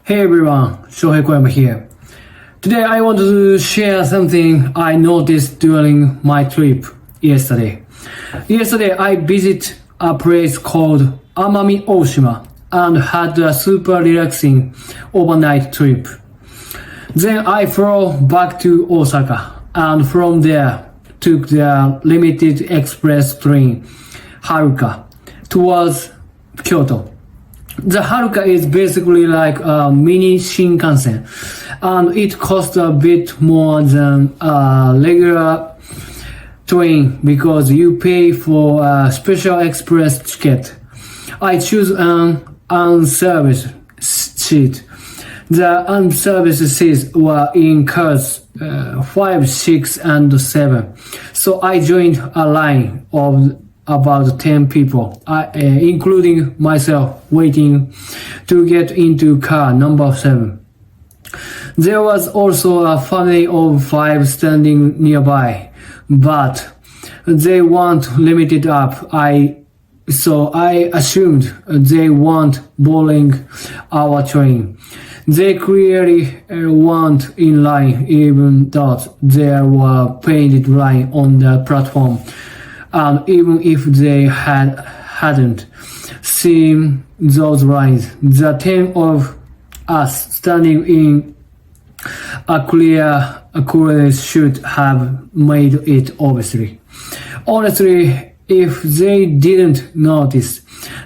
Hey everyone, Shohei Koyama here. Today I want to share something I noticed during my trip yesterday. Yesterday I visited a place called Amami Oshima and had a super relaxing overnight trip. Then I flew back to Osaka and from there took the limited express train Haruka towards Kyoto. The Haruka is basically like a mini Shinkansen, and it costs a bit more than a regular train because you pay for a special express ticket. I choose an unserviced seat. The unserviced seats were in cars 5, 6, and 7, so I joined a line of about 10 people, including myself, waiting to get into car number 7. There was also a family of 5 standing nearby, but they weren't limited up. So I assumed they weren't boarding our train. They clearly weren't in line, even though there were painted lines on the platform. And even if they hadn't seen those lines, the 10 of us standing in a clear should have made it obviously. Honestly, if they didn't notice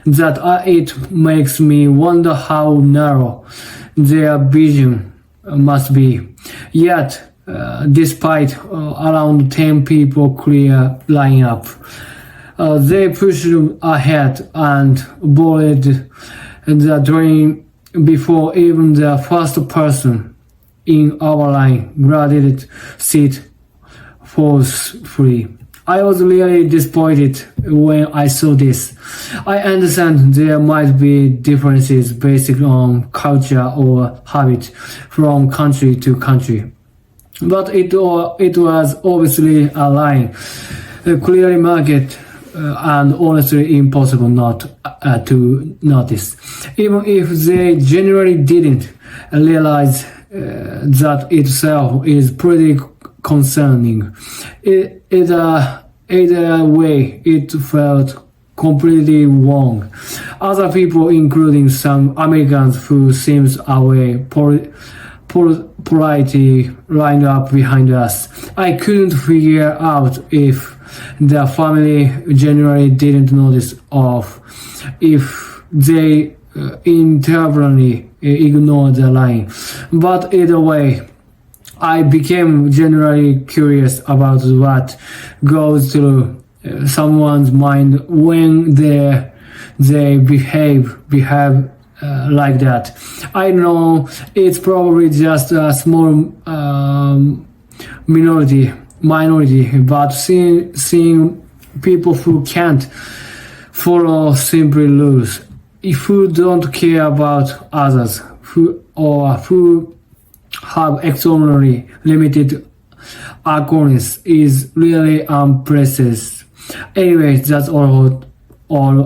that, it makes me wonder how narrow their vision must be. Yet, despite around 10 people clear line up, they pushed ahead and boarded the train before even the first person in our line graduated seat was free. I was really disappointed when I saw this. I understand there might be differences based on culture or habit from country to country, but it was obviously a line clearly marked and honestly impossible not to notice. Even if they genuinely didn't realize that itself is pretty concerning. Either way, it felt completely wrong. Other people, including some Americans who seemed away, politely lined up behind us. I couldn't figure out if the family generally didn't notice or if they intentionally ignored the line. But either way, I became genuinely curious about what goes through someone's mind when they behave like that. I know it's probably just a small minority, but seeing people who can't follow simple rules, who don't care about others, who have extremely limited awareness is really impressive. Anyway, that's all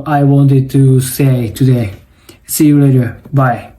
I wanted to say today. See you later. Bye.